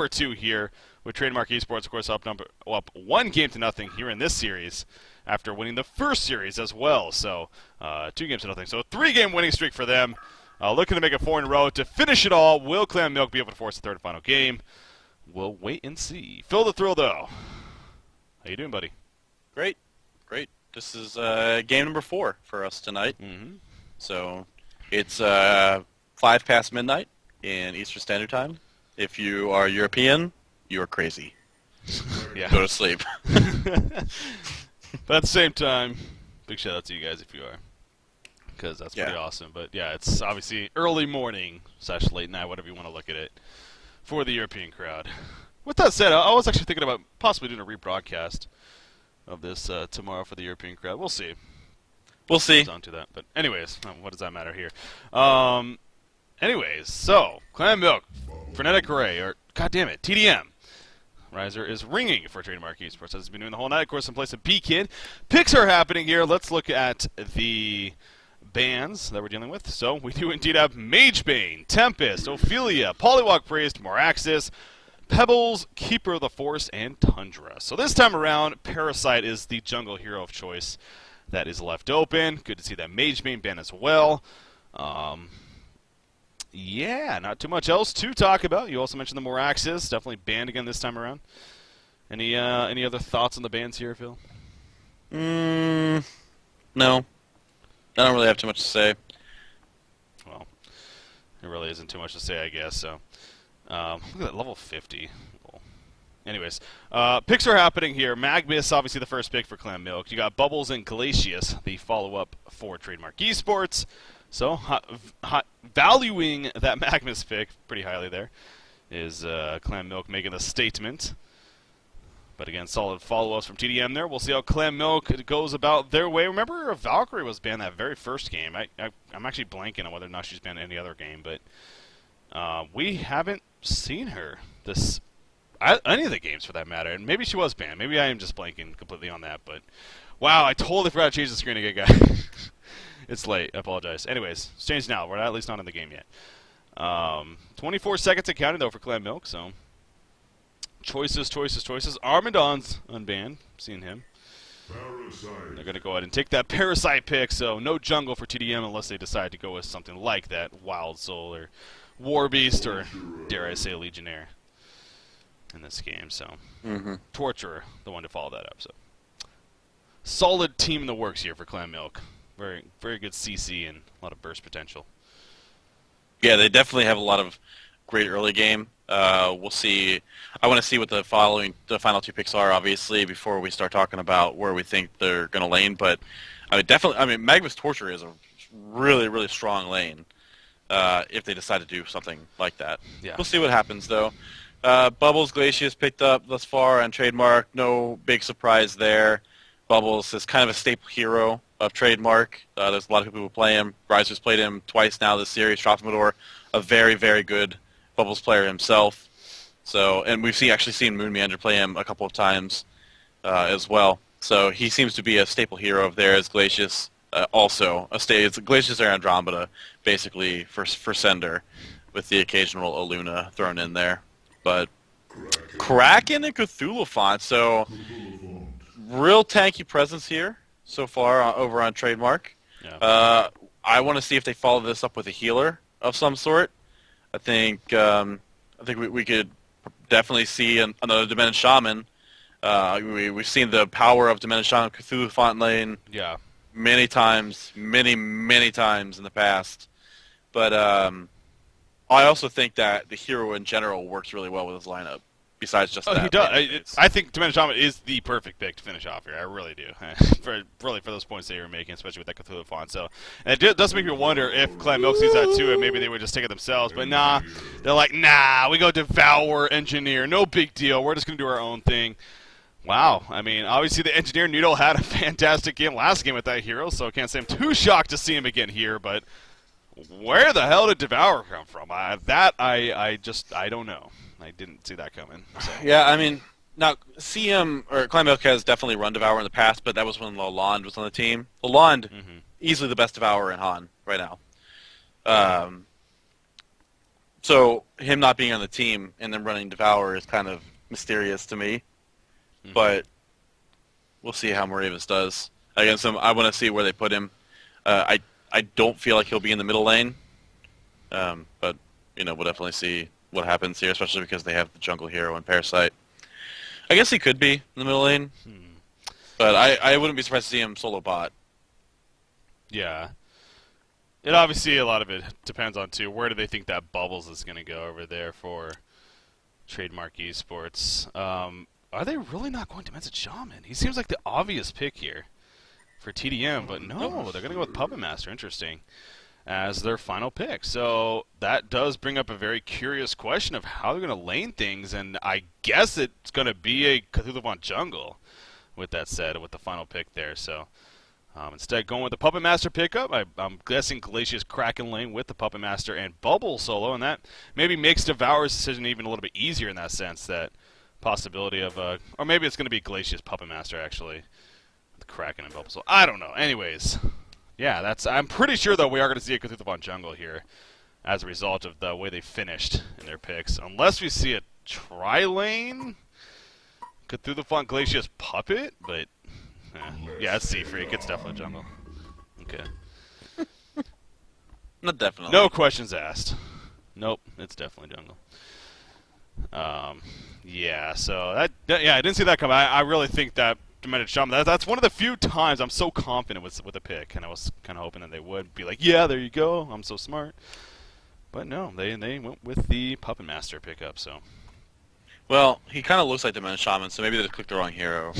Number 2 here with Trademark Esports, of course, up 1-0 here in this series after winning the first series as well. So 2-0. So 3-game winning streak for them. Looking to make it 4 in a row to finish it all. Will Clan Milk be able to force the third and final game? We'll wait and see. Phil the Thrill, though. How you doing, buddy? Great. This is game number 4 for us tonight. Mm-hmm. So it's 5 past midnight in Eastern Standard Time. If you are European, you are crazy. Yeah. Go to sleep. But at the same time, big shout out to you guys if you are, because that's pretty awesome. But yeah, it's obviously early morning / late night, whatever you want to look at it, for the European crowd. With that said, I was actually thinking about possibly doing a rebroadcast of this tomorrow for the European crowd. We'll see. We'll see. On to that. But anyways, what does that matter here? Anyways, so Clan Milk, Frenetic Ray, or goddammit, tdM. Riser is ringing for Trademark Esports, as he's been doing the whole night. Of course, in place of B-Kid. Picks are happening here. Let's look at the bans that we're dealing with. So we do indeed have Magebane, Tempest, Ophelia, Polywalk Priest, Moraxis, Pebbles, Keeper of the Force, and Tundra. So this time around, Parasite is the jungle hero of choice that is left open. Good to see that Magebane ban as well. Yeah, not too much else to talk about. You also mentioned the Moraxis, definitely banned again this time around. Any other thoughts on the bans here, Phil? No. I don't really have too much to say. Well, there really isn't too much to say, I guess. So, look at that, level 50. Anyways, picks are happening here. Magnus, obviously the first pick for Clan Milk. You got Bubbles and Glacius, the follow-up for Trademark Esports. So, valuing that Magnus pick pretty highly there is Clan Milk making a statement. But again, solid follow-ups from tdM there. We'll see how Clan Milk goes about their way. Remember, Valkyrie was banned that very first game. I'm actually blanking on whether or not she's banned any other game, but we haven't seen her any of the games for that matter. And maybe she was banned. Maybe I am just blanking completely on that. But wow, I totally forgot to change the screen again, guys. It's late. I apologize. Anyways, it's changed now. We're at least not in the game yet. 24 seconds and counting, though, for Clan Milk. So, choices. Armadon's unbanned. Seeing him. Parasite. They're going to go ahead and take that Parasite pick. So, no jungle for tdM unless they decide to go with something like that. Wild Soul or War Beast or, dare I say, Legionnaire in this game. So, Torturer, the one to follow that up. So, solid team in the works here for Clan Milk. Very, very good CC and a lot of burst potential. Yeah, they definitely have a lot of great early game. We'll see. I want to see what the final 2 picks are, obviously, before we start talking about where we think they're going to lane. But Magnus Torture is a really, really strong lane if they decide to do something like that. Yeah. We'll see what happens, though. Bubbles Glacius picked up thus far on Trademark. No big surprise there. Bubbles is kind of a staple hero of Trademark. There's a lot of people who play him. Riser's played him twice now this series. Trophimodor, a very, very good Bubbles player himself. So, and we've actually seen Moon Meander play him a couple of times as well. So he seems to be a staple hero of theirs. Glacius also it's Glacius or Andromeda, basically for Sender, with the occasional Aluna thrown in there. But Kraken and Cthulhu, so real tanky presence here so far over on Trademark. Yeah. I want to see if they follow this up with a healer of some sort. I think we could definitely see another Demented Shaman. We've seen the power of Demented Shaman Cthulhu Font Lane many times in the past. But I also think that the hero in general works really well with his lineup. Besides just that. He does. I think Demented Shaman is the perfect pick to finish off here. I really do. for those points that you were making, especially with that Cthulhu font. So, and it does make me wonder if Clan Milk sees that too, and maybe they would just take it themselves. But nah, they're like, nah, we go Devour, Engineer, no big deal. We're just gonna do our own thing. Wow. I mean, obviously the Engineer Noodle had a fantastic game last game with that hero, so I can't say I'm too shocked to see him again here. But where the hell did Devour come from? I don't know. I didn't see that coming. So. Yeah, I mean, now CM or Clan Milk has definitely run Devour in the past, but that was when Lalonde was on the team. Lalonde, easily the best Devourer in Han right now. So him not being on the team and then running Devour is kind of mysterious to me. Mhm. But we'll see how Moravis does against him. I want to see where they put him. I don't feel like he'll be in the middle lane, but we'll definitely see what happens here, especially because they have the jungle hero and Parasite. I guess he could be in the middle lane, but I wouldn't be surprised to see him solo bot. Yeah. It obviously, a lot of it depends on, too, where do they think that Bubbles is going to go over there for Trademark Esports. Are they really not going to Message Shaman? He seems like the obvious pick here for tdM, but no, they're going to go with Puppet Master. Interesting. As their final pick. So that does bring up a very curious question of how they're going to lane things, and I guess it's going to be a Cthulhu jungle with that said, with the final pick there. So instead going with the Puppet Master pickup, I'm guessing Glacia's Kraken lane with the Puppet Master and Bubble solo, and that maybe makes Devour's decision even a little bit easier in that sense, that possibility of, or maybe it's going to be Glacia's Puppet Master actually, the Kraken and Bubble solo. I don't know. Anyways. Yeah, I'm pretty sure, though, we are going to see a Cthulhu jungle here as a result of the way they finished in their picks. Unless we see a tri-lane Cthulhu Glacia's Puppet, but yeah, it's Sea Freak. It's definitely jungle. Okay. Not definitely. No questions asked. Nope, it's definitely jungle. Yeah, so I didn't see that coming. I really think that Demented Shaman, that's one of the few times I'm so confident with a pick, and I was kind of hoping that they would be like, yeah, there you go, I'm so smart. But no, they went with the Puppet Master pickup, so. Well, he kind of looks like Demented Shaman, so maybe they clicked the wrong hero.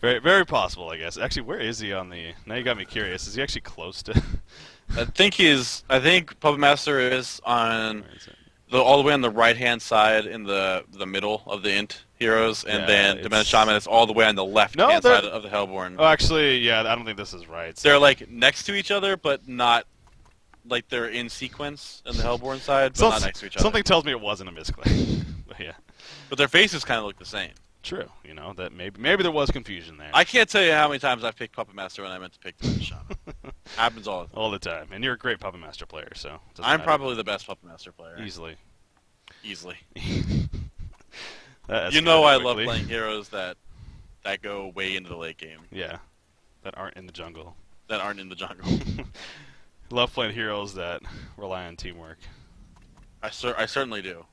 Very, very possible, I guess. Actually, where is he on the... Now you got me curious. Is he actually close to... I think Puppet Master is on... all the way on the right-hand side in the middle of the int heroes, and then Demented Shaman is all the way on the left-hand side of the Hellborn. Oh, actually, yeah, I don't think this is right. So. They're, like, next to each other, but not... Like, they're in sequence on the Hellborn side, but not next to each other. Something tells me it wasn't a misclick. But, yeah. But their faces kind of look the same. True. That maybe there was confusion there. I can't tell you how many times I've picked Puppet Master when I meant to pick Demented Shaman. Happens all the time. All the time. And you're a great Puppet Master player, so... I'm probably the best Puppet Master player. Easily. You know I love playing heroes that go way into the late game. Yeah, that aren't in the jungle. Love playing heroes that rely on teamwork. I certainly do.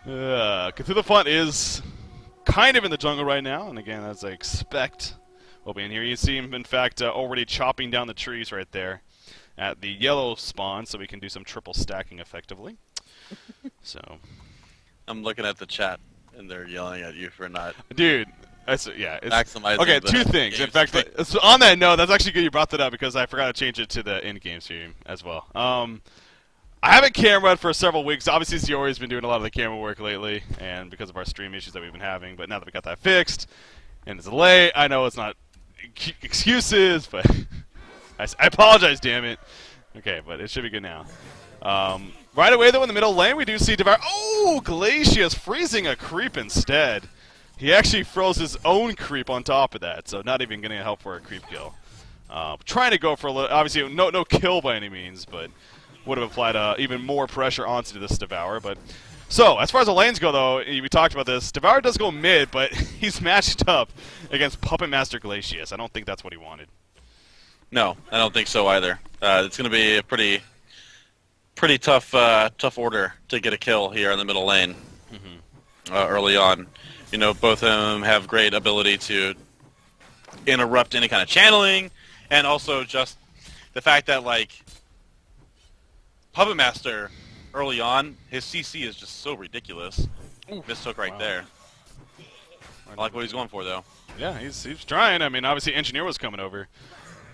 Cthulhu is kind of in the jungle right now, and again, as I expect, will be in here. You see him, in fact, already chopping down the trees right there at the yellow spawn, so we can do some triple stacking effectively. So, I'm looking at the chat, and they're yelling at you for not. Dude, it's maximizing. Okay, two things. In fact, so on that note, that's actually good you brought that up because I forgot to change it to the in-game stream as well. I haven't cameraed for several weeks. Obviously, Ziori's been doing a lot of the camera work lately, and because of our stream issues that we've been having. But now that we got that fixed, and it's late, I know it's not excuses, but I apologize, damn it. Okay, but it should be good now. Right away, though, in the middle lane, we do see Devour. Oh, Glacia's freezing a creep instead. He actually froze his own creep on top of that, so not even getting help for a creep kill. Trying to go for a little, obviously no kill by any means, but would have applied even more pressure onto this Devour. But so, as far as the lanes go, though, we talked about this. Devour does go mid, but he's matched up against Puppet Master Glacius. I don't think that's what he wanted. No, I don't think so either. It's going to be a pretty tough order to get a kill here in the middle lane early on. Both of them have great ability to interrupt any kind of channeling, and also just the fact that, like, Puppet Master early on, his CC is just so ridiculous. Mistook right there. I like what he's going for, though. Yeah, he's trying. I mean, obviously, Engineer was coming over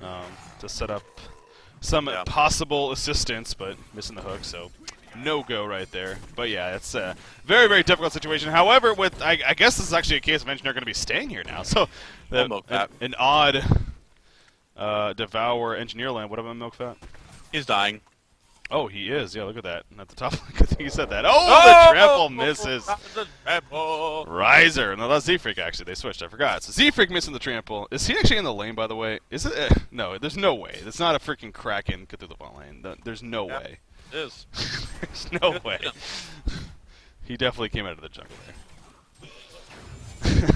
to set up some possible assistance, but missing the hook, so no-go right there. But yeah, it's a very, very difficult situation. However, I guess this is actually a case of Engineer going to be staying here now. So an odd Devour Engineer land. What about Milk Fat? He's dying. Oh, he is. Yeah, look at that. At the top. Good thing you said that. Oh, the trample misses. The trample. Riser. No, that's Z-Freak, actually. They switched. I forgot. So Z-Freak missing the trample. Is he actually in the lane, by the way? Is it? No, there's no way. It's not a freaking Kraken Cthulhu lane. There's no way. It is. There's no way. He definitely came out of the jungle there.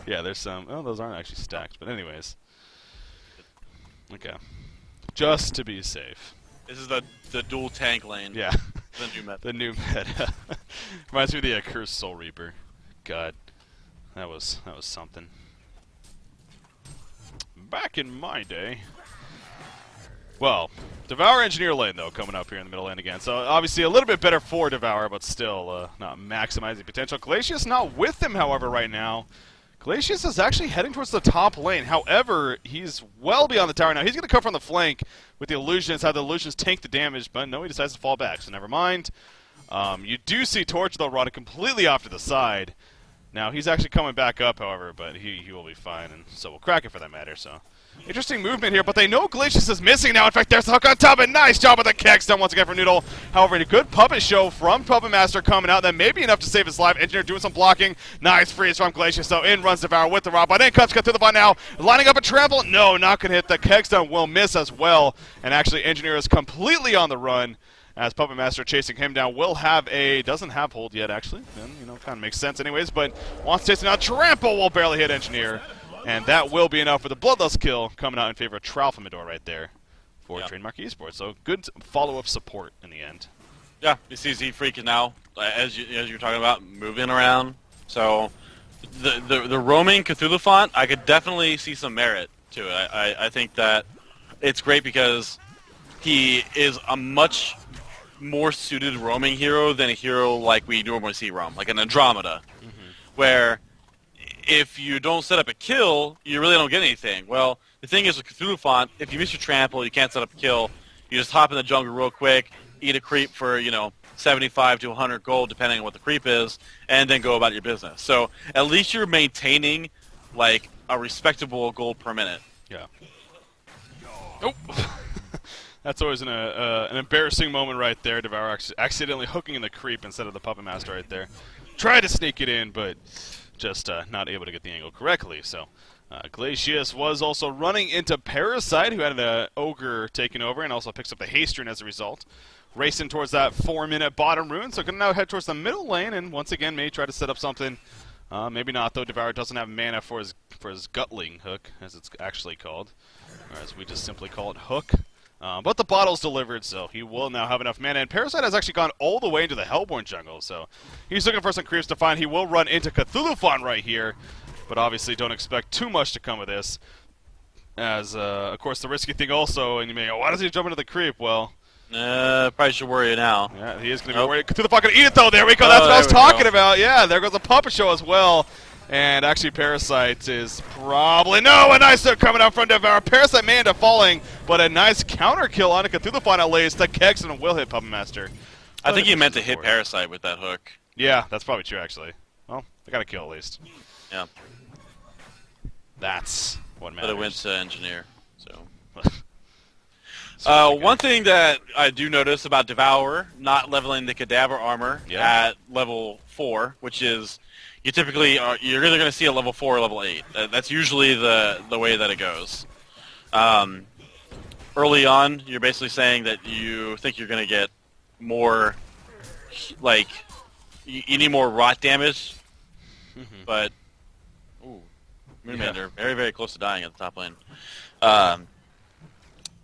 Yeah, there's some. Oh, those aren't actually stacked. But anyways. Okay. Just to be safe. This is the dual tank lane. Yeah. The new meta. The new meta. Reminds me of the Cursed Soul Reaper. God. That was something. Back in my day. Well, Devour Engineer lane, though, coming up here in the middle lane again. So, obviously, a little bit better for Devour, but still not maximizing potential. Glacius not with him, however, right now. Glacius is actually heading towards the top lane. However, he's well beyond the tower now. He's going to come from the flank with the Illusions, have the Illusions tank the damage, but no, he decides to fall back, so never mind. You do see Torch, though, running completely off to the side. Now, he's actually coming back up, however, but he will be fine, and so will Kraken for that matter, so... Interesting movement here, but they know Glacius is missing now. In fact, there's the hook on top, and nice job with the kicks done once again from Noodle. However, a good puppet show from Puppet Master coming out, then maybe enough to save his life. Engineer doing some blocking. Nice freeze from Glacius, so in runs Devour with the robot. In comes through the bot now, lining up a trample. No, not going to hit. The Kegstone will miss as well, and actually Engineer is completely on the run. As Puppet Master chasing him down, will have doesn't have hold yet, actually. Then, kind of makes sense anyways, but wants to chase him out. Trample will barely hit Engineer. And that will be enough for the Bloodlust kill coming out in favor of Tralfamador right there for Trademark Esports. So good follow-up support in the end. Yeah, you see Z-Freak is now, as you're talking about, moving around. So the roaming Cthulhu font, I could definitely see some merit to it. I think that it's great because he is a much more suited roaming hero than a hero like we normally see roam, like an Andromeda, where if you don't set up a kill, you really don't get anything. Well, the thing is with Cthulhu Font, if you miss your trample, you can't set up a kill. You just hop in the jungle real quick, eat a creep for, 75 to 100 gold, depending on what the creep is, and then go about your business. So at least you're maintaining, like, a respectable gold per minute. Yeah. Oh. That's always an embarrassing moment right there. Devour accidentally hooking in the creep instead of the Puppet Master right there. Tried to sneak it in, but... just not able to get the angle correctly. So Glacius was also running into Parasite, who had an Ogre taking over, and also picks up the Haste Rune as a result. Racing towards that 4-minute bottom rune, so going to now head towards the middle lane, and once again may try to set up something. Maybe not, though. Devour doesn't have mana for his Gutling hook, as it's actually called, or as we just simply call it, hook. But the bottle's delivered, so he will now have enough mana. And Parasite has actually gone all the way into the Hellborn jungle, so he's looking for some creeps to find. He will run into Cthulhu Font right here, but obviously don't expect too much to come of this. As, of course, the risky thing also, and you may go, why does he jump into the creep? Well... probably should worry now. Yeah, he is going to be worried. Cthulhu Font going to eat it, though. There we go. That's what I was talking about. Yeah, there goes the puppet show as well. And actually, Parasite is probably... No, a nice hook coming out from Devour. Parasite may end up falling, but a nice counter kill on a Cthulhu Font at least. The Kegson will hit Puppet Master. I think he meant to hit Parasite with that hook. Yeah, that's probably true, actually. Well, they got a kill at least. Yeah. That's what matters. But it went to Engineer, so... one thing that I do notice about Devour not leveling the Cadaver armor at level 4, which is... You typically you're either going to see a level 4 or level 8. That's usually the way that it goes. Early on, you're basically saying that you think you're going to get more, like, you need more rot damage, but Moonman, they're very, very close to dying at the top lane.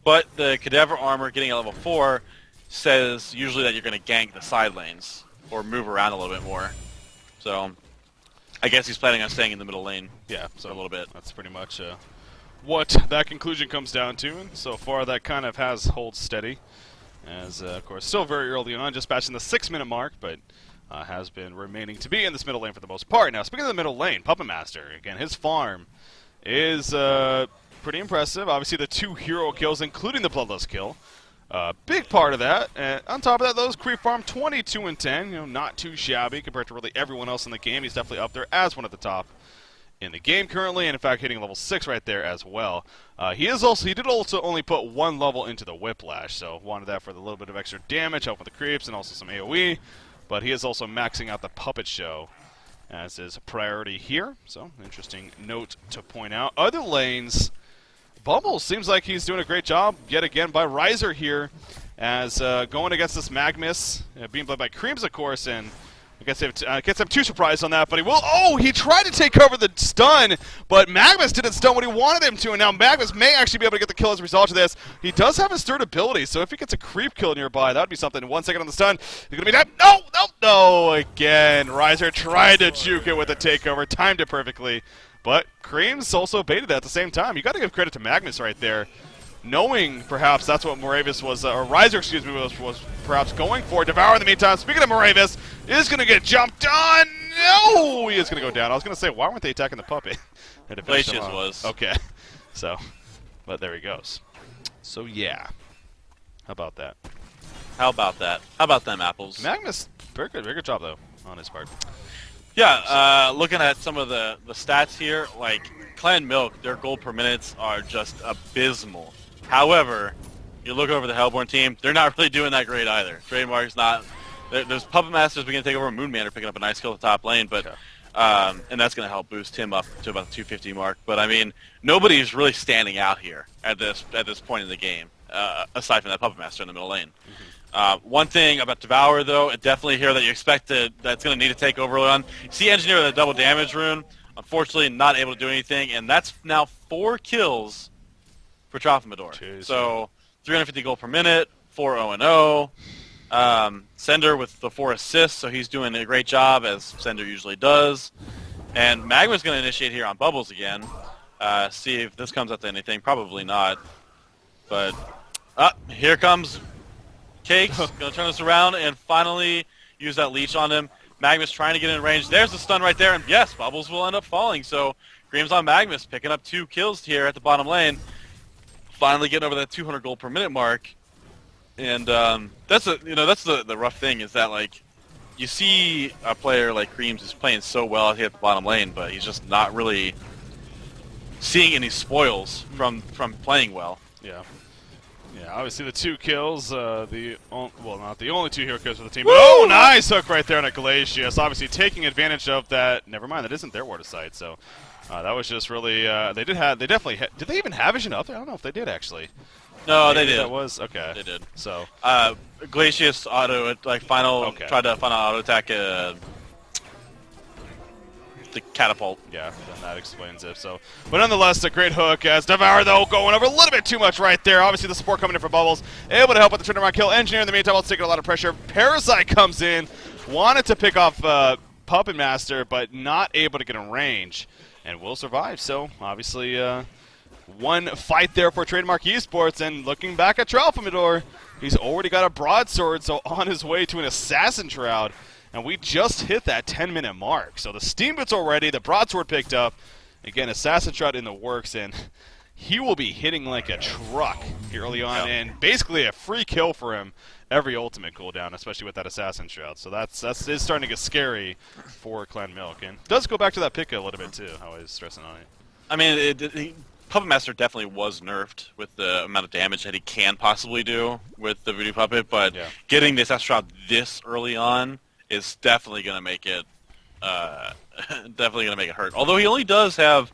But the Cadaver armor getting a level 4 says usually that you're going to gank the side lanes or move around a little bit more. So... I guess he's planning on staying in the middle lane. Yeah, so a little bit. That's pretty much what that conclusion comes down to. And so far, that kind of has hold steady. As, of course, still very early on, just passing the 6-minute mark, but has been remaining to be in this middle lane for the most part. Now, speaking of the middle lane, Puppet Master, again, his farm is pretty impressive. Obviously, the 2 hero kills, including the Bloodlust kill. Big part of that. On top of that, those creep farm 22 and 10. Not too shabby compared to really everyone else in the game. He's definitely up there as one at the top in the game currently, and in fact hitting level 6 right there as well. He did also only put 1 level into the Whiplash, so wanted that for a little bit of extra damage, help with the creeps, and also some AoE. But he is also maxing out the Puppet Show as his priority here, so interesting note to point out. Other lanes, Bubbles seems like he's doing a great job yet again by Riser here, as going against this Magmus, being played by Creams, of course, and I guess I'm too surprised on that, but he will. Oh, he tried to take cover the stun, but Magmus didn't stun what he wanted him to, and now Magmus may actually be able to get the kill as a result of this. He does have his third ability, so if he gets a creep kill nearby, that would be something. 1 second on the stun. He's going to be dead. No, no, no. Again, Riser tried to juke it with a takeover, timed it perfectly, but Creams also baited that at the same time. You got to give credit to Magmus right there, knowing perhaps that's what Moravis was, or Riser, excuse me, was perhaps going for. Devour in the meantime, speaking of Moravis, is going to get jumped on. No, he is going to go down. I was going to say, why weren't they attacking the puppet? Glacius was. Okay, so, but there he goes. So yeah, how about that? How about that? How about them apples? Magmus, very good job though on his part. Yeah, looking at some of the stats here, like Clan Milk, their gold per minutes are just abysmal. However, you look over the Hellborn team, they're not really doing that great either. Trademark's not. There's Puppet Masters beginning to take over. Moonman are picking up a nice kill at the top lane, but and that's going to help boost him up to about the 250 mark. But I mean, nobody's really standing out here at this point in the game, aside from that Puppet Master in the middle lane. One thing about Devour, though, definitely here that you expect that's going to need to take over on. See Engineer with a double damage rune. Unfortunately, not able to do anything, and that's now 4 kills for Trophimidor. Jeez. So 350 gold per minute, 4 0-0. Sender with the 4 assists, so he's doing a great job, as Sender usually does. And Magma's going to initiate here on Bubbles again. See if this comes up to anything. Probably not. But here comes Cakes. Going to turn this around and finally use that leech on him. Magmus trying to get in range. There's the stun right there, and yes, Bubbles will end up falling. So Creams on Magmus, picking up 2 kills here at the bottom lane. Finally getting over that 200 gold per minute mark. And that's the rough thing, is that like you see a player like Creams is playing so well out here at the bottom lane, but he's just not really seeing any spoils from playing well. Yeah. Yeah, obviously the 2 kills, not the only 2 hero kills for the team, but oh, nice hook right there on a Glacius, obviously taking advantage of that. Never mind, that isn't their ward of sight, so that was just really, did they even have vision up there? I don't know if they did, actually. No, they did. That was, okay. They did. So. Glacius tried to final auto attack the catapult. Yeah, then that explains it. So, but nonetheless, a great hook as Devour, though, going over a little bit too much right there. Obviously, the support coming in for Bubbles, able to help with the turnaround kill. Engineer in the meantime, it's taking a lot of pressure. Parasite comes in, wanted to pick off Puppet Master, but not able to get in range, and will survive. So, obviously, one fight there for Trademark Esports, and looking back at Trophimidor, he's already got a broadsword, so on his way to an Assassin Shroud. And we just hit that 10-minute mark. So the Steam Boot's already, the broadsword picked up. Again, Assassin Shroud in the works, and he will be hitting like a truck early on, and basically a free kill for him every ultimate cooldown, especially with that Assassin Shroud. So that's starting to get scary for Clan Milk. And does go back to that pick a little bit, too, how he's stressing on it. I mean, Puppet Master definitely was nerfed with the amount of damage that he can possibly do with the Voodoo Puppet, but getting this Assassin Shroud this early on is definitely going to make it hurt. Although he only does have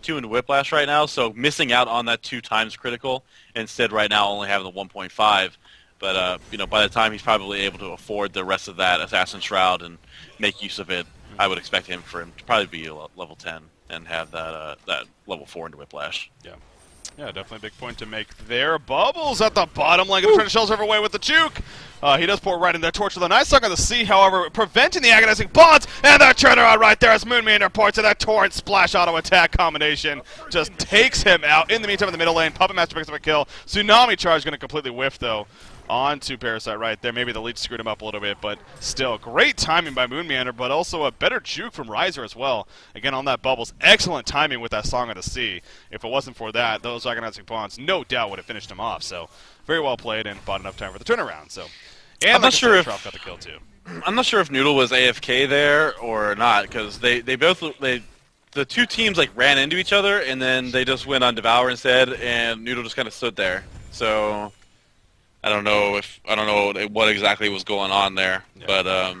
2 into Whiplash right now, so missing out on that 2 times critical, instead right now only having the 1.5. But by the time he's probably able to afford the rest of that Assassin Shroud and make use of it, I would expect him to probably be level 10 and have that level 4 into Whiplash. Yeah. Yeah, definitely a big point to make there. Bubbles at the bottom lane, trying to shell serve away with the juke. He does pour right in there. Torch with a nice suck on the sea, however, preventing the agonizing bonds. And the turnaround right there as Moonman reports to that torrent splash auto attack combination. Just takes him out. In the meantime, in the middle lane, Puppet Master picks up a kill. Tsunami Charge going to completely whiff, though, onto Parasite right there. Maybe the leech screwed him up a little bit, but still, great timing by Moonmeander, but also a better juke from Riser as well. Again, on that Bubbles, excellent timing with that Song of the Sea. If it wasn't for that, those agonizing bonds no doubt would have finished him off. So, very well played and bought enough time for the turnaround. So, and I'm not sure if Trough got the kill too. I'm not sure if Noodle was AFK there or not, because they both the two teams like ran into each other, and then they just went on Devour instead, and Noodle just kind of stood there. So I don't know what exactly was going on there, Yeah. but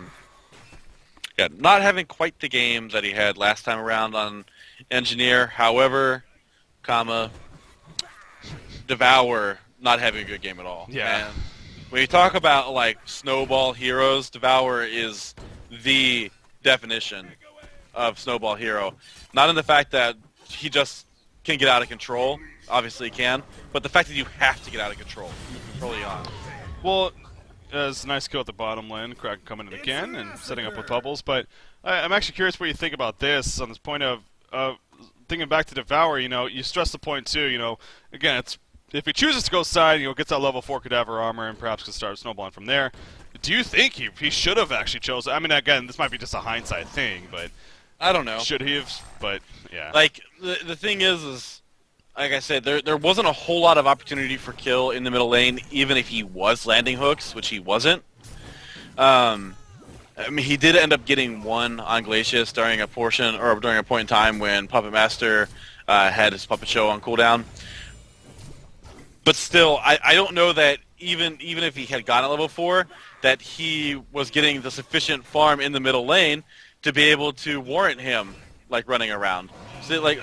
yeah, not having quite the game that he had last time around on Engineer. However, Devour not having a good game at all. Yeah. And when you talk about like snowball heroes, Devour is the definition of snowball hero. Not in the fact that he just can get out of control. Obviously he can, but the fact that you have to get out of control early on. Well, it's a nice kill at the bottom lane. Kraken coming in again and setting up with bubbles. But I'm actually curious what you think about this on this point of thinking back to Devour. You know, you stress the point too. You know, again, it's if he chooses to go side, you know, gets that level 4 cadaver armor and perhaps can start snowballing from there. Do you think he should have actually chosen? I mean, again, this might be just a hindsight thing, but I don't know. Should he have? But yeah. Like the thing is like I said, there wasn't a whole lot of opportunity for kill in the middle lane, even if he was landing hooks, which he wasn't. I mean, he did end up getting one on Glacius during a point in time when Puppet Master had his puppet show on cooldown. But still, I don't know that even if he had gotten at level 4, that he was getting the sufficient farm in the middle lane to be able to warrant him like running around. So, like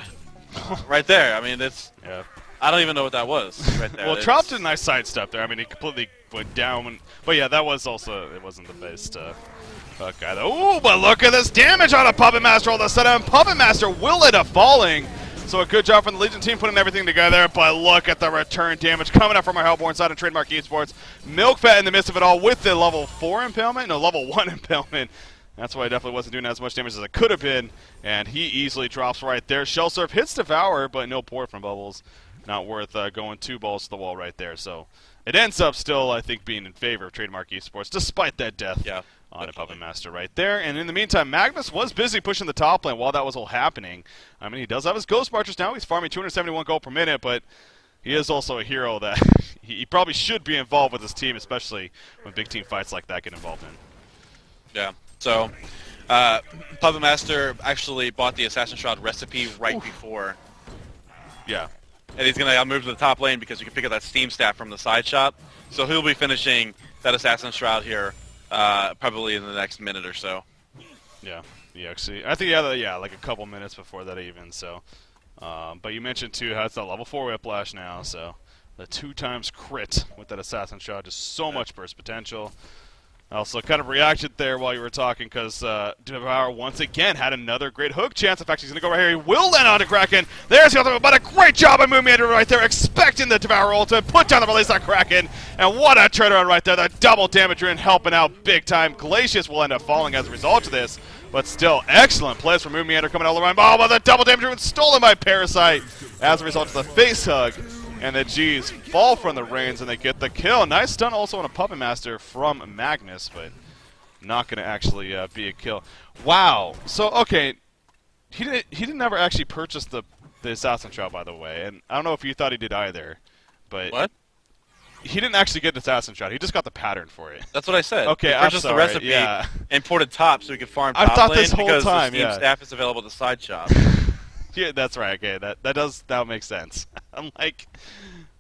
right there. I mean, it's. Yeah. I don't even know what that was right there. Well, Trop did a nice sidestep there. I mean, he completely went down. But yeah, that was also, it wasn't the best guy though. Ooh, but look at this damage on a Puppet Master all of a sudden. Puppet Master will end up falling. So a good job from the Legion team putting everything together, but look at the return damage coming up from our Hellborn side of Trademark Esports. Milkfat in the midst of it all with the level 4 impalement, no, level 1 impalement. That's why he definitely wasn't doing as much damage as it could have been, and he easily drops right there. Shell Surf hits Devour, but no port from Bubbles. Not worth going 2 balls to the wall right there. So it ends up still, I think, being in favor of Trademark Esports, despite that death. Yeah. On a Puppet Master right there. And in the meantime, Magnus was busy pushing the top lane while that was all happening. I mean, he does have his Ghost Marchers now. He's farming 271 gold per minute, but he is also a hero that he probably should be involved with his team, especially when big team fights like that get involved in. Yeah. So, Puppet Master actually bought the Assassin Shroud recipe right before. Yeah. And he's going to move to the top lane because you can pick up that Steam Staff from the side shop. So he'll be finishing that Assassin Shroud here probably in the next minute or so. Yeah, actually, I think yeah, like a couple minutes before that even. So, but you mentioned too how it's that level 4 Whiplash now. So the 2 times crit with that Assassin Shot, just so much burst potential. I also kind of reacted there while you were talking because Devour once again had another great hook chance. In fact, he's going to go right here. He will land onto Kraken. There's the ultimate, but a great job by Moonmeander right there, expecting the Devour ultimate, put down the release on Kraken, and what a turnaround right there. The double damage in helping out big time. Glacius will end up falling as a result of this, but still excellent plays from Moonmeander coming all around. Oh, but the double damage was stolen by Parasite as a result of the face hug. And the G's fall from the reins and they get the kill. Nice stun also on a Puppet Master from Magnus, but not going to actually be a kill. Wow. So, okay, he didn't ever actually purchase the Assassin Shroud, by the way. And I don't know if you thought he did either. But What? He didn't actually get the Assassin Shroud. He just got the pattern for it. That's what I said. Okay, he I'm purchased sorry. the recipe Yeah. and ported top so he could farm I top thought lane this whole because time, the Steam yeah. Staff is available at the side shop. Yeah, that's right. Okay, that makes sense. I'm like,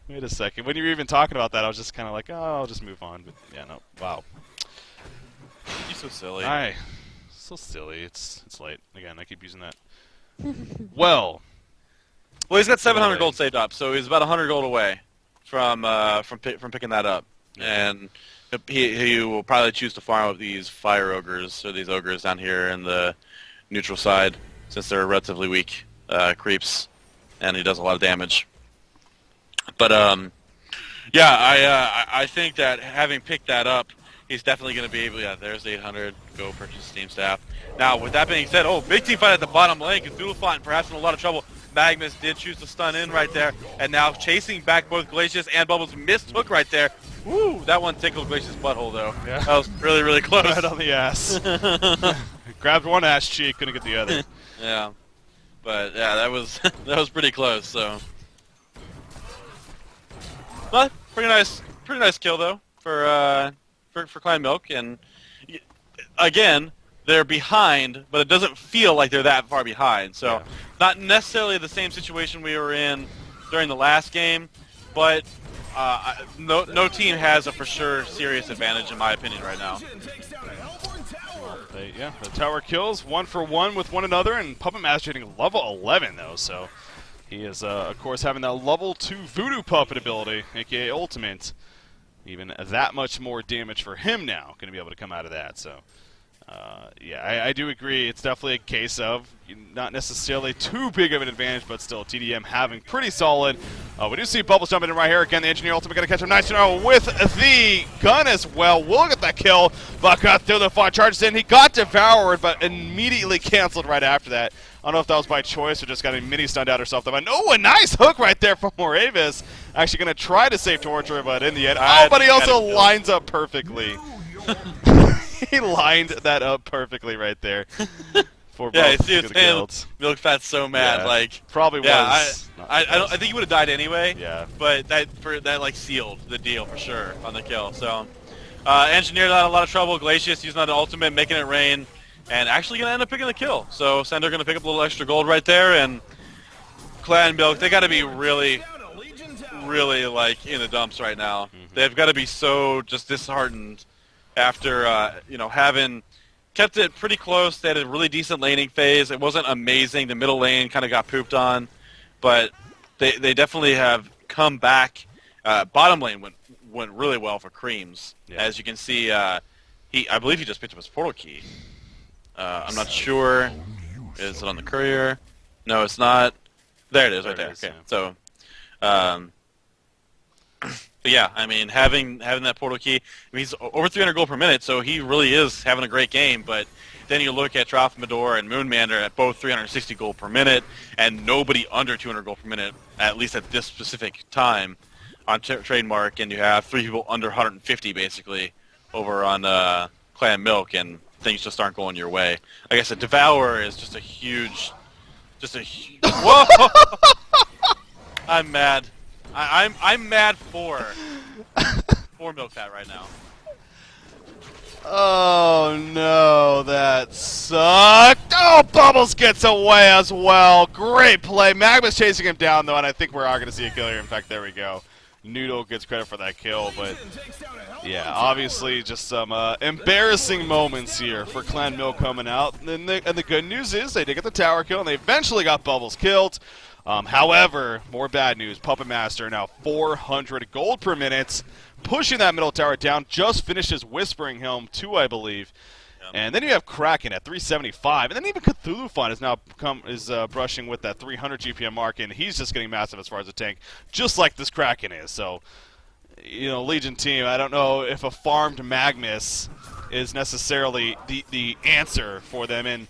wait a second. When you were even talking about that, I was just kind of like, oh, I'll just move on. But yeah, no. Wow. You're so silly. So silly. It's late. Again, I keep using that. Well, Well, he's got 700 gold saved up, so he's about 100 gold away from picking that up, and he will probably choose to farm up these fire ogres or these ogres down here in the neutral side since they're relatively weak creeps, and he does a lot of damage. But yeah, I think that having picked that up, he's definitely going to be able. Yeah, there's the 800. Go purchase Steam Staff. Now, with that being said, big team fight at the bottom lane because Doodlefont perhaps in a lot of trouble. Magnus did choose to stun in right there, and now chasing back both Glacius and Bubbles. Missed hook right there. Woo! That one tickled Glacius' butthole though. Yeah. That was really, really close. right on the ass. Grabbed one ass cheek, couldn't get the other. Yeah, but yeah, that was that was pretty close. So, but pretty nice kill though for Clan Milk. And again, they're behind, but it doesn't feel like they're that far behind. So Yeah. not necessarily the same situation we were in during the last game, but no team has a for sure serious advantage in my opinion right now. The tower kills 1 for 1 with one another, and Puppet Master hitting level 11 though, so he is of course having that level 2 Voodoo Puppet ability, aka Ultimate. Even that much more damage for him now, going to be able to come out of that. So, yeah, I do agree. It's definitely a case of not necessarily too big of an advantage, but still tdM having pretty solid. We do see Bubbles jumping in right here. Again, the Engineer Ultimate going to catch him nice with the gun as well. We'll get that kill, but got through the fire, charges in. He got devoured, but immediately canceled right after that. I don't know if that was by choice or just got a mini stunned out herself. Oh, a nice hook right there from Moravis. Actually going to try to save Torture, but in the end, but he also lines up perfectly. He lined that up perfectly right there. Yeah, you see his hand. Milk Fat's so mad. Yeah, like probably was. I think he would have died anyway. Yeah. But that like sealed the deal for sure on the kill. So, Engineer not in a lot of trouble. Glacius using that ultimate, making it rain. And actually going to end up picking the kill. So Sender going to pick up a little extra gold right there. And Clan Milk, they got to be really like in the dumps right now. Mm-hmm. They've got to be so just disheartened after having kept it pretty close. They had a really decent laning phase. It wasn't amazing. The middle lane kind of got pooped on. But they definitely have come back. Bottom lane went really well for Creams. Yeah. As you can see, I believe he just picked up his portal key. I'm not sure. Is it on the courier? No, it's not. There it is, right there. Okay, so, but yeah, I mean, having that portal key, I mean, he's over 300 gold per minute, so he really is having a great game. But then you look at Trophimidor and Moonmander at both 360 gold per minute, and nobody under 200 gold per minute, at least at this specific time, on Trademark, and you have 3 people under 150 basically over on Clan Milk, and things just aren't going your way. Like I said, Devour is just a huge whoa! I'm mad. I'm mad for Milk Fat right now. Oh no, that sucked. Oh, Bubbles gets away as well. Great play. Magma's chasing him down though, and I think we are going to see a kill here. In fact, there we go. Noodle gets credit for that kill, but yeah, obviously just some embarrassing moments here for Clan Milk coming out. And the good news is they did get the tower kill, and they eventually got Bubbles killed. However, more bad news. Puppet Master now 400 gold per minute, pushing that middle tower down. Just finished his Whispering Helm 2, I believe. And then you have Kraken at 375, and then even Cthulhu Fun is now brushing with that 300 GPM mark, and he's just getting massive as far as a tank, just like this Kraken is. So, Legion team, I don't know if a farmed Magnus is necessarily the answer for them. And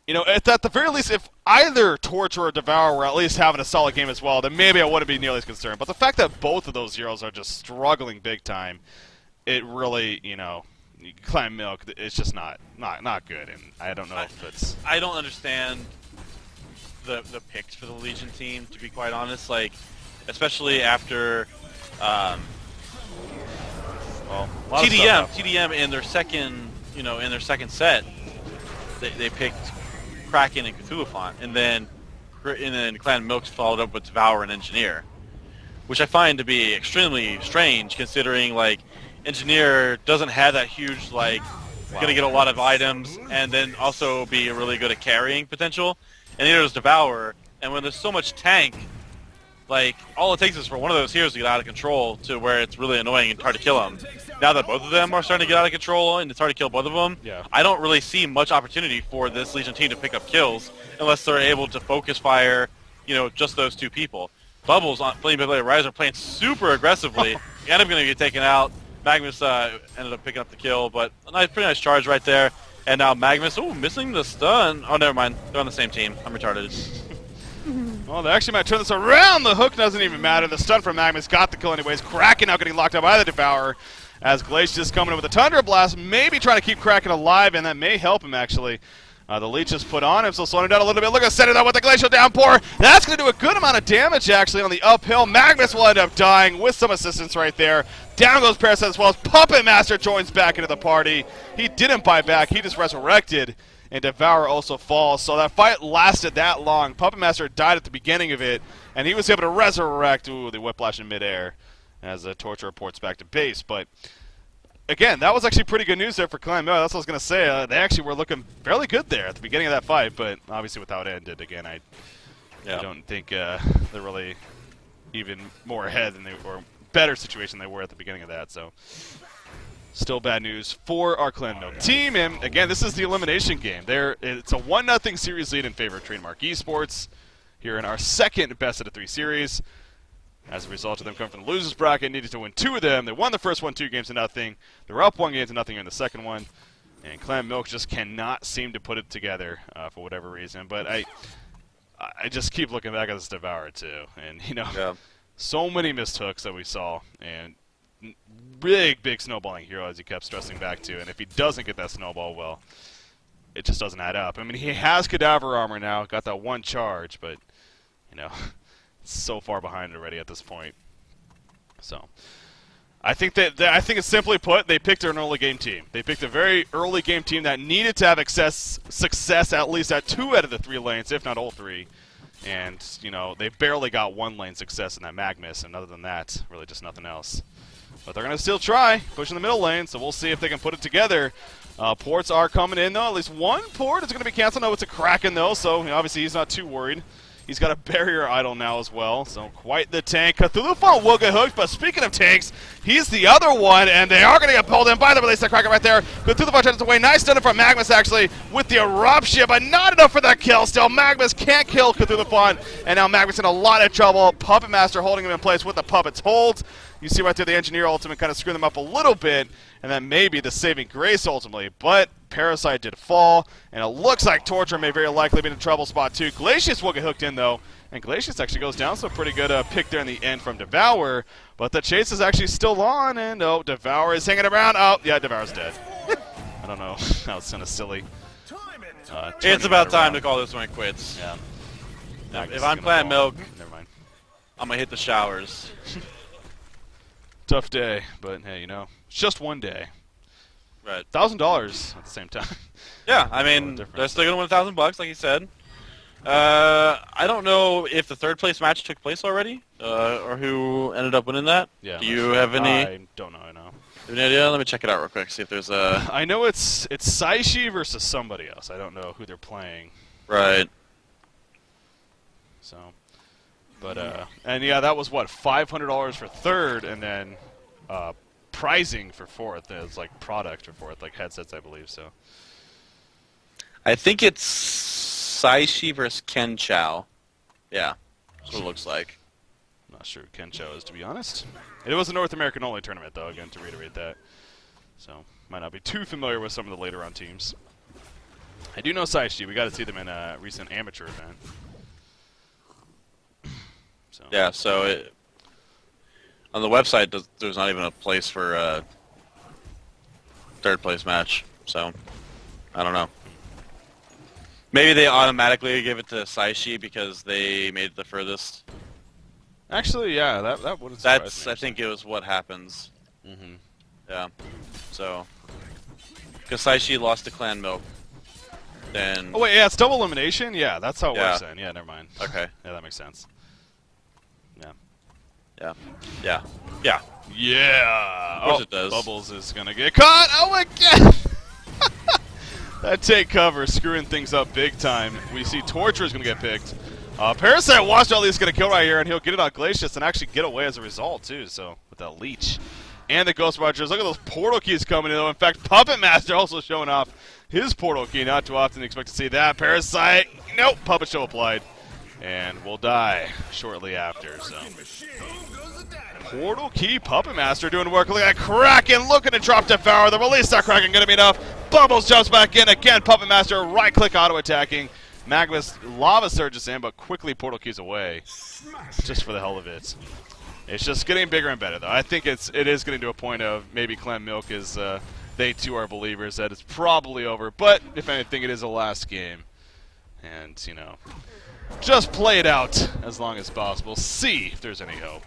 at the very least, if either Torch or Devour were at least having a solid game as well, then maybe I wouldn't be nearly as concerned. But the fact that both of those heroes are just struggling big time, it really, Clan Milk, it's just not good, and I don't know if it's... I don't understand the picks for the Legion team, to be quite honest. Like, especially after tdM in their second set, they picked Kraken and Cthulhu Font, and then Clan Milk followed up with Devour and Engineer, which I find to be extremely strange, considering like Engineer doesn't have that huge, gonna get a lot of items, and then also be really good at carrying potential. And neither does Devour. And when there's so much tank, all it takes is for one of those heroes to get out of control to where it's really annoying and hard to kill them. Now that both of them are starting to get out of control and it's hard to kill both of them, I don't really see much opportunity for this Legion team to pick up kills unless they're able to focus fire, just those 2 people. Bubbles on Flame Blade Riser playing super aggressively. He ended up going to get taken out. Magnus ended up picking up the kill, but pretty nice charge right there. And now Magnus, missing the stun. Oh, never mind. They're on the same team. I'm retarded. Well, they actually might turn this around. The hook doesn't even matter. The stun from Magnus got the kill anyways. Kraken now getting locked up by the Devourer as Glacius coming in with a Thunder Blast, maybe trying to keep Kraken alive, and that may help him actually. The leech is put on him, so slowing him down a little bit. Look at center that with the glacial downpour. That's going to do a good amount of damage, actually, on the uphill. Magnus will end up dying with some assistance right there. Down goes Parasite as well as Puppet Master joins back into the party. He didn't buy back. He just resurrected, and Devour also falls. So that fight lasted that long. Puppet Master died at the beginning of it, and he was able to resurrect. Ooh, the whiplash in midair as the Torture reports back to base. But again, that was actually pretty good news there for Clan Milk. That's what I was going to say. They actually were looking fairly good there at the beginning of that fight, but obviously with how it ended, again, I don't think they're really even more ahead than they were, better situation than they were at the beginning of that. So still bad news for our Clan Milk team. And again, this is the elimination game. It's a 1-0 series lead in favor of Trademark Esports here in our second best of the 3 series. As a result of them coming from the losers bracket, needed to win 2 of them. They won the first one 2 games to nothing. They were up 1 game to nothing in the second one. And Clan Milk just cannot seem to put it together for whatever reason. But I just keep looking back at this Devourer too. And, so many missed hooks that we saw. And big snowballing hero as he kept stressing back to. And if he doesn't get that snowball, well, it just doesn't add up. I mean, he has Cadaver Armor now. Got that 1 charge, but, so far behind already at this point. So I think it's simply put, they picked an early game team. They picked a very early game team that needed to have success at least at 2 out of the 3 lanes, if not all 3. And they barely got 1 lane success in that Magnus, and other than that, really just nothing else. But they're going to still try, pushing the middle lane, so we'll see if they can put it together. Ports are coming in, though. At least 1 port is going to be canceled. No, it's a Kraken, though, so obviously he's not too worried. He's got a barrier idol now as well, so quite the tank. Cthulhu will get hooked, but speaking of tanks, he's the other one, and they are going to get pulled in by the release of Kraken right there. Cthulhu turns away. Nice stunner from Magnus, actually, with the eruption, but not enough for that kill. Still, Magnus can't kill Cthulhu, and now Magnus in a lot of trouble. Puppet Master holding him in place with the Puppet's hold. You see right there the Engineer ultimate kind of screwing them up a little bit, and then maybe the saving grace ultimately, but Parasite did fall, and it looks like Torture may very likely be in a trouble spot too. Glacius will get hooked in though, and Glacius actually goes down, so pretty good pick there in the end from Devour, but the chase is actually still on, and Devour is hanging around. Oh, yeah, Devour's dead. I don't know, that was kind of silly. It's about time to call this one quits. Yeah. If I'm Clan Milk, never mind. I'm going to hit the showers. Tough day, but hey, it's just 1 day. Right. $1,000 at the same time. Yeah, I mean, they're still going to win $1,000, like you said. I don't know if the 3rd place match took place already, or who ended up winning that. Yeah. Do you have any? I don't know. Any idea? Let me check it out real quick. See if there's a. I know it's Saishi versus somebody else. I don't know who they're playing. Right. So, but and yeah, that was what, $500 for 3rd, and then prizing for 4th as like product for 4th, like headsets, I believe. So. I think it's Saishi versus Ken Chow. Yeah, that's what it looks like. Not sure who Ken Chow is, to be honest. It was a North American only tournament, though, again, to reiterate that. So, might not be too familiar with some of the later round teams. I do know Saishi. We got to see them in a recent amateur event. So. Yeah, so on the website, there's not even a place for a 3rd place match. So, I don't know. Maybe they automatically give it to Saishi because they made it the furthest. Actually, yeah, that wouldn't surprise me. I think it was what happens. Mm-hmm. Yeah. So, because Saishi lost to Clan Milk, then. Oh wait, yeah, it's double elimination. Yeah, that's how it Yeah. works. Then, yeah, never mind. Okay. Yeah, that makes sense. Yeah. Yeah. Yeah. Yeah. Yeah. Of course it does. Bubbles is gonna get caught. Oh my god. That take cover, screwing things up big time. We see Torture is going to get picked. Parasite Watch at least going to kill right here, and he'll get it on Glacius and actually get away as a result, too. So, with that Leech. And the Ghost Rogers. Look at those portal keys coming in, though. In fact, Puppet Master also showing off his portal key. Not too often expect to see that. Parasite, nope, Puppet Show applied. And will die shortly after, so. Portal key, Puppet Master doing work. Look at that Kraken looking to drop Devour. The release that Kraken going to be enough. Bubbles jumps back in again. Puppet Master right-click auto-attacking. Magnus lava surges in, but quickly portal keys away, just for the hell of it. It's just getting bigger and better, though. I think it is getting to a point of maybe Clan Milk is they too are believers that it's probably over. But if anything, it is a last game. And, just play it out as long as possible. See if there's any hope.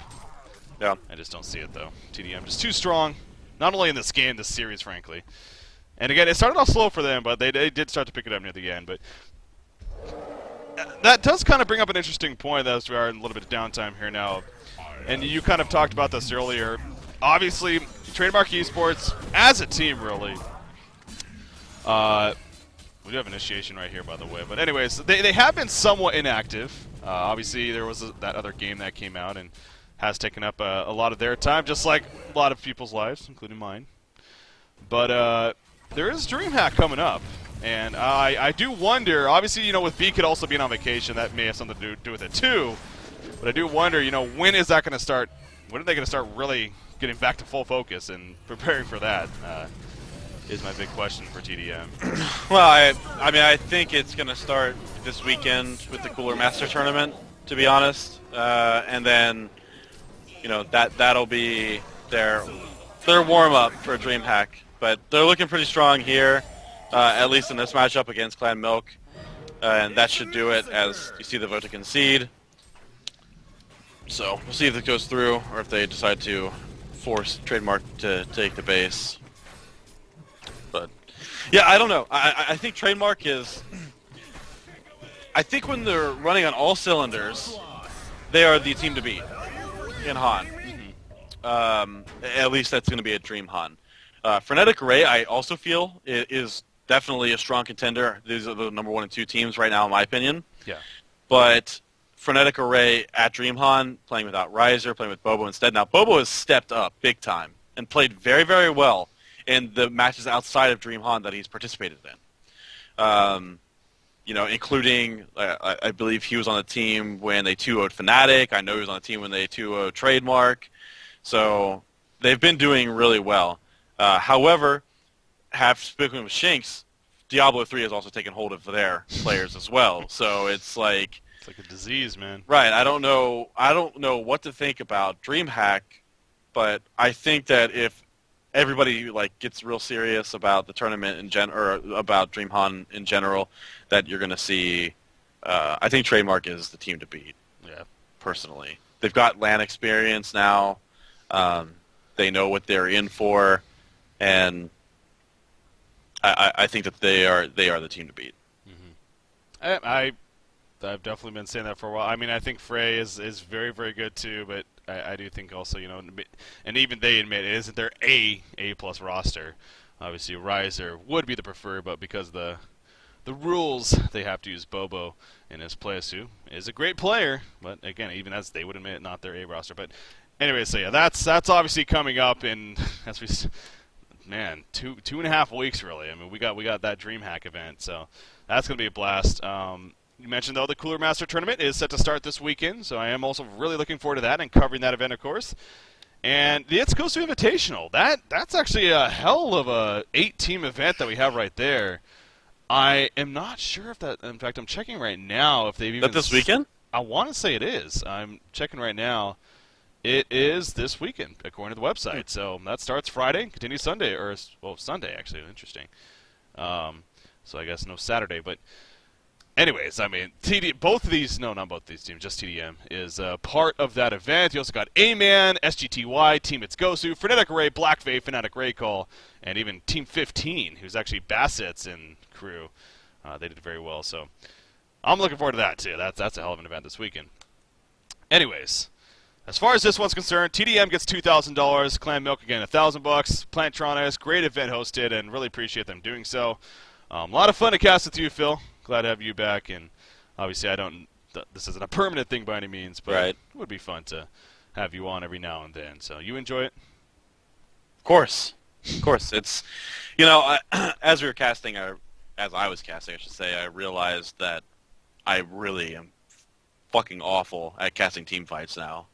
Yeah. I just don't see it, though. tdM just too strong. Not only in this game, this series, frankly. And again, it started off slow for them, but they did start to pick it up near the end. But that does kind of bring up an interesting point as we are in a little bit of downtime here now. And you kind of talked about this earlier. Obviously, Trademark Esports, as a team, really, we do have initiation right here, by the way. But anyways, they have been somewhat inactive. Obviously, there was that other game that came out and has taken up a lot of their time, just like a lot of people's lives, including mine. But there is DreamHack coming up. And I do wonder, obviously, with B could also being on vacation, that may have something to do with it too. But I do wonder, when is that going to start? When are they going to start really getting back to full focus and preparing for that? Is my big question for tdM. Well, I think it's going to start this weekend with the Cooler Master Tournament, to be honest, and then that'll be their warm up for DreamHack. But they're looking pretty strong here, at least in this matchup against Clan Milk, and that should do it as you see the vote to concede. So we'll see if it goes through or if they decide to force Trademark to take the base. But yeah, I don't know. I think Trademark is. I think when they're running on all cylinders, they are the team to beat in Han. At least that's going to be a Dream Han. Frenetic Array, I also feel, is definitely a strong contender. These are the number 1 and 2 teams right now, in my opinion. Yeah. But Frenetic Array at Dream Han, playing without Riser, playing with Bobo instead. Now, Bobo has stepped up big time and played very, very well in the matches outside of Dream Han that he's participated in. Including, I believe he was on the team when they 2-0'd Fnatic. I know he was on the team when they 2-0'd Trademark. So they've been doing really well. However, speaking with Shinx, Diablo 3 has also taken hold of their players as well. So it's like a disease, man. Right. I don't know what to think about DreamHack, but I think that if everybody gets real serious about the tournament or about DreamHan in general, that you're going to see. I think Trademark is the team to beat. Yeah. Personally, they've got LAN experience now. They know what they're in for, and I think that they are the team to beat. Mm-hmm. I've definitely been saying that for a while. I mean, I think Frey is very, very good too, but I do think also, and even they admit it isn't their A-plus roster. Obviously, Riser would be the preferred, but because the rules, they have to use Bobo in his place, who is a great player, but again, even as they would admit, not their A roster. But anyway, so yeah, that's obviously coming up in, as we, man, 2.5 weeks really. I mean, we got that DreamHack event, so that's gonna be a blast. You mentioned, though, the Cooler Master Tournament is set to start this weekend, so I am also really looking forward to that and covering that event, of course. And the It's Coast Invitational, that's actually a hell of a 8-team event that we have right there. I am not sure if that, in fact, I'm checking right now if they've even... Is that this weekend? I want to say it is. I'm checking right now. It is this weekend, according to the website. So that starts Friday, continues Sunday, Sunday, actually. Interesting. So I guess no Saturday, but... Anyways, I mean, not both of these teams, just tdM, is part of that event. You also got A-Man, SGTY, Team It's Gosu, Frenetic Array, Black Fae, Fnatic Raycall, and even Team 15, who's actually Bassett's in crew. They did very well, so I'm looking forward to that, too. That's a hell of an event this weekend. Anyways, as far as this one's concerned, tdM gets $2,000, Clan Milk again $1,000, Plantronics, great event hosted, and really appreciate them doing so. A lot of fun to cast with you, Phil. Glad to have you back, and obviously this isn't a permanent thing by any means, but right. It would be fun to have you on every now and then. So you enjoy it? Of course. It's, as we were casting, as I was casting, I should say, I realized that I really am fucking awful at casting team fights now.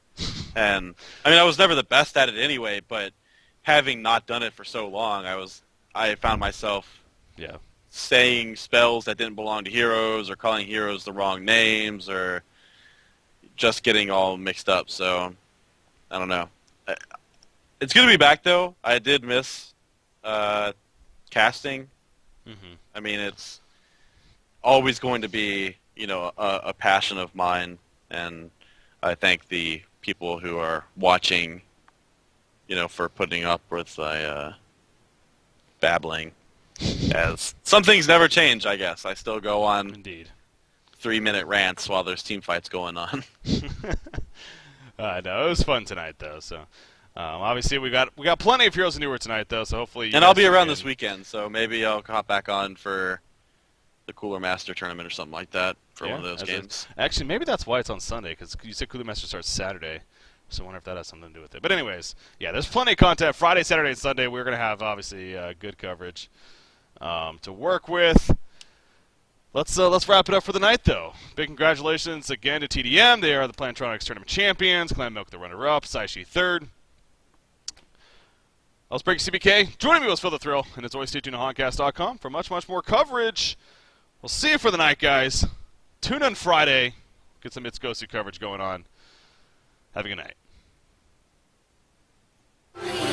And, I mean, I was never the best at it anyway, but having not done it for so long, I found myself... Yeah. saying spells that didn't belong to heroes or calling heroes the wrong names or just getting all mixed up. So, I don't know. It's good to be back, though. I did miss casting. Mm-hmm. I mean, it's always going to be, a passion of mine, and I thank the people who are watching, for putting up with babbling. As some things never change, I guess. I still go on Indeed. 3-minute rants while there's team fights going on. No, it was fun tonight though. So obviously we got plenty of Heroes of Newer tonight though. So hopefully And I'll be around this weekend, so maybe I'll hop back on for the Cooler Master tournament or something like that for one of those games. Actually, maybe that's why it's on Sunday, because you said Cooler Master starts Saturday. So I wonder if that has something to do with it. But anyways, yeah, there's plenty of content. Friday, Saturday, and Sunday, we're going to have, obviously, good coverage to work with. Let's wrap it up for the night, though. Big congratulations again to tdM. They are the Plantronics Tournament champions. Clan Milk the runner-up. Saishi third. I was Breaking CBK. Joining me was Phil the Thrill. And as always, stay tuned to honcast.com for much, much more coverage. We'll see you for the night, guys. Tune in Friday. Get some Mitsukosu coverage going on. Have a good night.